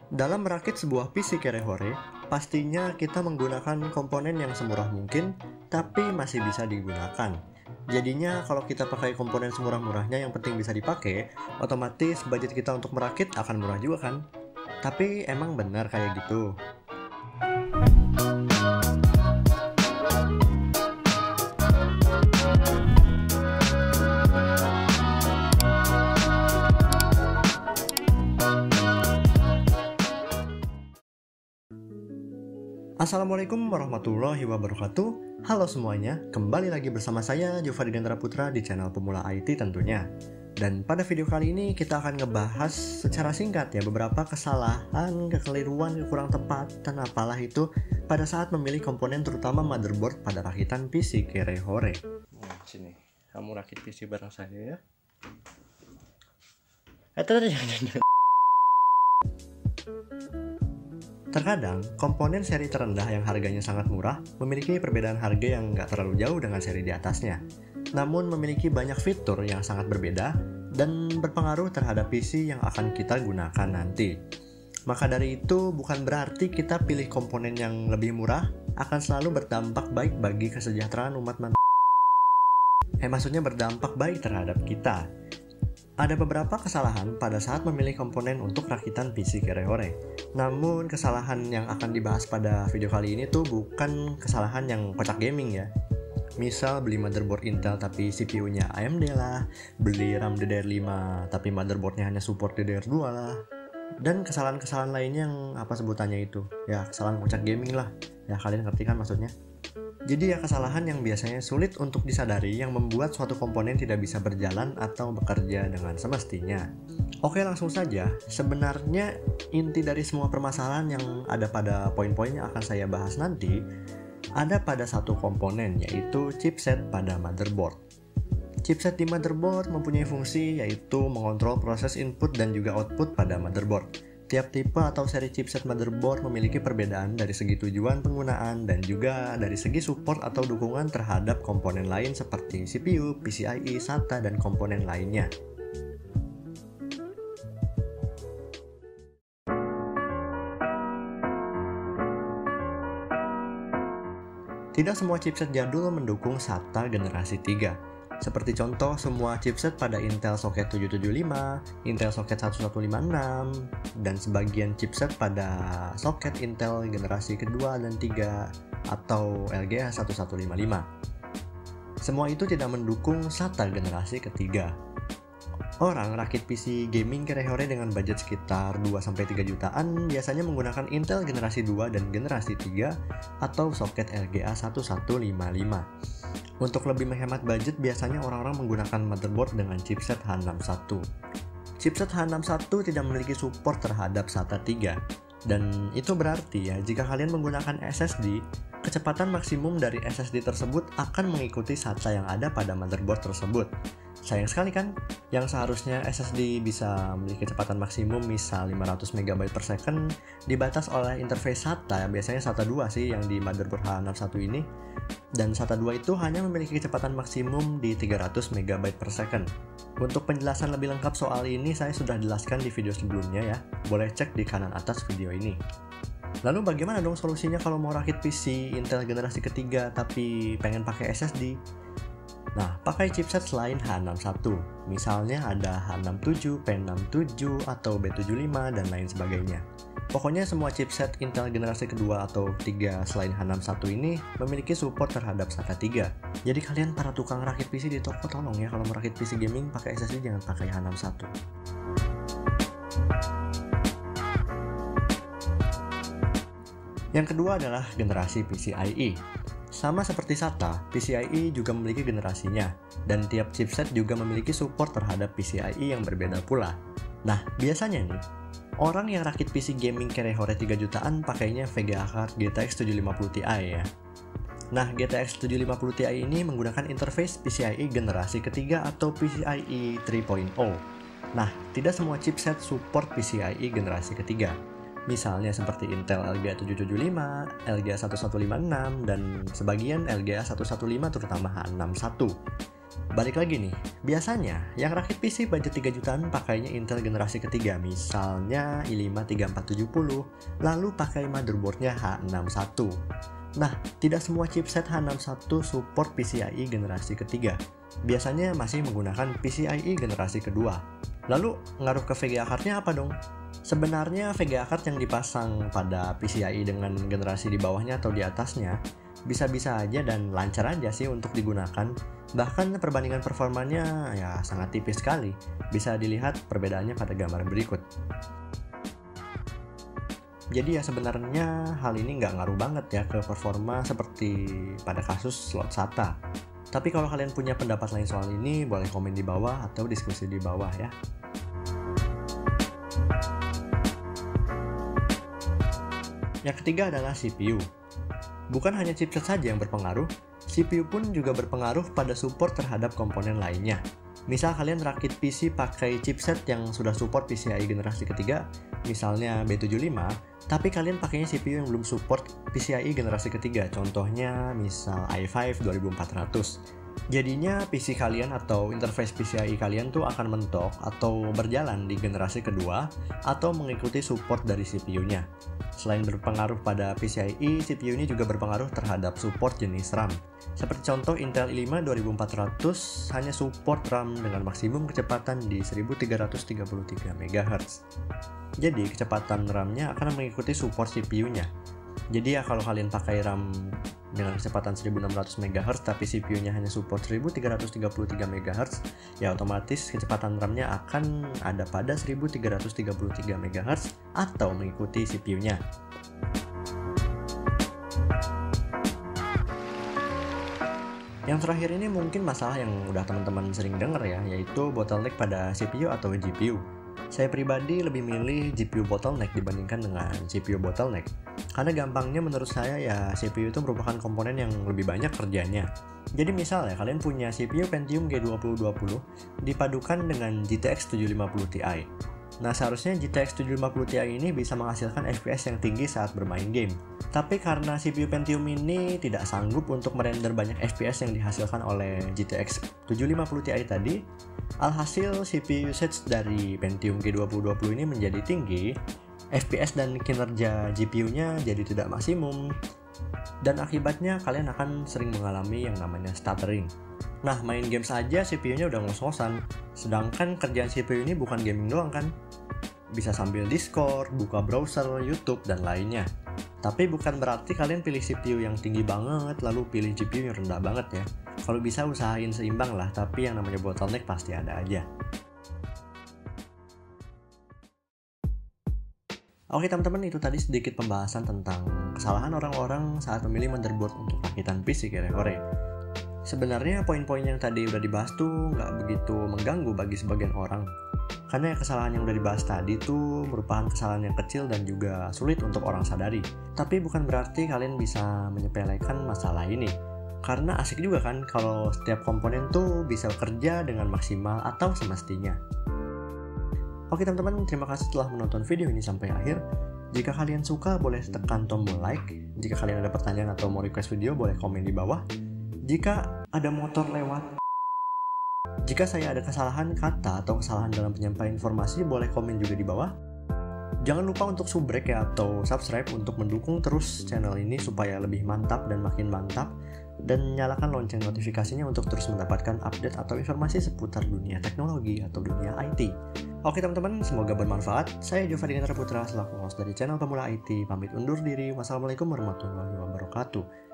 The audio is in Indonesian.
Dalam merakit sebuah PC Kerehore, pastinya kita menggunakan komponen yang semurah mungkin, tapi masih bisa digunakan. Jadinya kalau kita pakai komponen semurah-murahnya yang penting bisa dipakai, otomatis budget kita untuk merakit akan murah juga kan? Tapi emang benar kayak gitu? Assalamualaikum warahmatullahi wabarakatuh. Halo semuanya, kembali lagi bersama saya Jofari Gandara Putra di channel Pemula IT tentunya. Dan pada video kali ini kita akan ngebahas secara singkat ya beberapa kesalahan, kekeliruan, kurang tepatan apalah itu pada saat memilih komponen terutama motherboard pada rakitan PC Kerehore. Sini, kamu rakit PC bareng saya ya. Terkadang, komponen seri terendah yang harganya sangat murah memiliki perbedaan harga yang nggak terlalu jauh dengan seri di atasnya. Namun memiliki banyak fitur yang sangat berbeda dan berpengaruh terhadap PC yang akan kita gunakan nanti. Maka dari itu, bukan berarti kita pilih komponen yang lebih murah akan selalu berdampak baik bagi kesejahteraan umat manusia. Maksudnya berdampak baik terhadap kita. Ada beberapa kesalahan pada saat memilih komponen untuk rakitan PC Kerehore. Namun kesalahan yang akan dibahas pada video kali ini tuh bukan kesalahan yang kocak gaming ya. Misal beli motherboard Intel tapi CPU-nya AMD lah, beli RAM DDR5 tapi motherboardnya hanya support DDR2 lah. Dan kesalahan-kesalahan lainnya yang apa sebutannya itu? Ya kesalahan kocak gaming lah. Ya kalian ngerti kan maksudnya? Jadi ya kesalahan yang biasanya sulit untuk disadari yang membuat suatu komponen tidak bisa berjalan atau bekerja dengan semestinya. Oke, langsung saja. Sebenarnya inti dari semua permasalahan yang ada pada poin-poin yang akan saya bahas nanti ada pada satu komponen, yaitu chipset pada motherboard. Chipset di motherboard mempunyai fungsi yaitu mengontrol proses input dan juga output pada motherboard. Tiap tipe atau seri chipset motherboard memiliki perbedaan dari segi tujuan penggunaan dan juga dari segi support atau dukungan terhadap komponen lain seperti CPU, PCIe, SATA, dan komponen lainnya. Tidak semua chipset jadul mendukung SATA generasi 3. Seperti contoh, semua chipset pada Intel Socket 775, Intel Socket 1156, dan sebagian chipset pada soket Intel generasi kedua dan 3 atau LGA 1155. Semua itu tidak mendukung SATA generasi ketiga. Orang rakit PC gaming Kerehore dengan budget sekitar 2-3 jutaan biasanya menggunakan Intel generasi 2 dan generasi 3 atau soket LGA 1155. Untuk lebih menghemat budget, biasanya orang-orang menggunakan motherboard dengan chipset H61. Chipset H61 tidak memiliki support terhadap SATA 3. Dan itu berarti ya, jika kalian menggunakan SSD, kecepatan maksimum dari SSD tersebut akan mengikuti SATA yang ada pada motherboard tersebut. Sayang sekali kan, yang seharusnya SSD bisa memiliki kecepatan maksimum misal 500 MB per second dibatas oleh interface SATA, biasanya SATA 2 sih yang di motherboard H61 ini. Dan SATA 2 itu hanya memiliki kecepatan maksimum di 300 MB per second. Untuk penjelasan lebih lengkap soal ini saya sudah jelaskan di video sebelumnya ya, boleh cek di kanan atas video ini. Lalu bagaimana dong solusinya kalau mau rakit PC Intel generasi ketiga tapi pengen pakai SSD? Nah, pakai chipset selain H61, misalnya ada H67, P67, atau B75, dan lain sebagainya. Pokoknya semua chipset Intel generasi kedua atau ketiga selain H61 ini memiliki support terhadap SATA 3. Jadi kalian para tukang rakit PC di toko tolong ya, kalau merakit PC gaming pakai SSD jangan pakai H61. Yang kedua adalah generasi PCIe. Sama seperti SATA, PCIe juga memiliki generasinya, dan tiap chipset juga memiliki support terhadap PCIe yang berbeda pula. Nah, biasanya nih, orang yang rakit PC gaming Kerehore 3 jutaan pakainya VGA card GTX 750 Ti ya. Nah, GTX 750 Ti ini menggunakan interface PCIe generasi ketiga atau PCIe 3.0. Nah, tidak semua chipset support PCIe generasi ketiga. Misalnya seperti Intel LGA 775, LGA 1156, dan sebagian LGA 115 terutama H61. Balik lagi nih, biasanya yang rakit PC budget 3 jutaan pakainya Intel generasi ketiga, misalnya i5-3470, lalu pakai motherboardnya H61. Nah, tidak semua chipset H61 support PCIe generasi ketiga. Biasanya masih menggunakan PCIe generasi kedua. Lalu, ngaruh ke VGA card-nya apa dong? Sebenarnya VGA card yang dipasang pada PCIe dengan generasi di bawahnya atau di atasnya bisa-bisa aja dan lancar aja sih untuk digunakan. Bahkan perbandingan performanya ya sangat tipis sekali. Bisa dilihat perbedaannya pada gambar berikut. Jadi ya sebenarnya hal ini nggak ngaruh banget ya ke performa seperti pada kasus slot SATA. Tapi kalau kalian punya pendapat lain soal ini, boleh komen di bawah atau diskusi di bawah ya. Yang ketiga adalah CPU. Bukan hanya chipset saja yang berpengaruh, CPU pun juga berpengaruh pada support terhadap komponen lainnya. Misal kalian rakit PC pakai chipset yang sudah support PCIe generasi ketiga, misalnya B75, tapi kalian pakainya CPU yang belum support PCIe generasi ketiga, contohnya misal i5 2400. Jadinya PC kalian atau interface PCIe kalian tuh akan mentok atau berjalan di generasi kedua atau mengikuti support dari CPU-nya. Selain berpengaruh pada PCIe, CPU ini juga berpengaruh terhadap support jenis RAM. Seperti contoh Intel i5 2400 hanya support RAM dengan maksimum kecepatan di 1333 MHz. Jadi kecepatan RAM-nya akan mengikuti support CPU-nya. Jadi ya kalau kalian pakai RAM dengan kecepatan 1600 MHz tapi CPU-nya hanya support 1333 MHz, ya otomatis kecepatan RAM-nya akan ada pada 1333 MHz atau mengikuti CPU-nya. Yang terakhir ini mungkin masalah yang udah teman-teman sering denger ya, yaitu bottleneck pada CPU atau GPU. Saya pribadi lebih milih GPU bottleneck dibandingkan dengan CPU bottleneck. Karena gampangnya menurut saya ya CPU itu merupakan komponen yang lebih banyak kerjanya. Jadi misal ya kalian punya CPU Pentium G2020 dipadukan dengan GTX 750 Ti. Nah seharusnya GTX 750 Ti ini bisa menghasilkan FPS yang tinggi saat bermain game. Tapi karena CPU Pentium ini tidak sanggup untuk merender banyak FPS yang dihasilkan oleh GTX 750 Ti tadi, alhasil CPU usage dari Pentium G2020 ini menjadi tinggi, FPS dan kinerja GPU-nya jadi tidak maksimum, dan akibatnya kalian akan sering mengalami yang namanya stuttering. Nah, main games aja CPU-nya udah ngos-ngosan, sedangkan kerjaan CPU ini bukan gaming doang kan? Bisa sambil Discord, buka browser, YouTube, dan lainnya. Tapi bukan berarti kalian pilih CPU yang tinggi banget, lalu pilih GPU yang rendah banget ya. Kalau bisa usahain seimbang lah, tapi yang namanya bottleneck pasti ada aja. Oke teman-teman, itu tadi sedikit pembahasan tentang kesalahan orang-orang saat memilih motherboard untuk rakitan PC kore-kore. Sebenarnya poin-poin yang tadi udah dibahas tuh nggak begitu mengganggu bagi sebagian orang. Karena kesalahan yang udah dibahas tadi tuh merupakan kesalahan yang kecil dan juga sulit untuk orang sadari. Tapi bukan berarti kalian bisa menyepelekan masalah ini. Karena asik juga kan kalau setiap komponen tuh bisa kerja dengan maksimal atau semestinya. Oke teman-teman, terima kasih telah menonton video ini sampai akhir. Jika kalian suka, boleh tekan tombol like. Jika kalian ada pertanyaan atau mau request video, boleh komen di bawah. Jika ada motor lewat, jika saya ada kesalahan kata atau kesalahan dalam penyampaian informasi, boleh komen juga di bawah. Jangan lupa untuk subrek ya atau subscribe untuk mendukung terus channel ini supaya lebih mantap dan makin mantap. Dan nyalakan lonceng notifikasinya untuk terus mendapatkan update atau informasi seputar dunia teknologi atau dunia IT. Oke teman-teman, semoga bermanfaat. Saya Jovadi Putra selaku host dari channel Pemula IT. Pamit undur diri. Wassalamualaikum warahmatullahi wabarakatuh.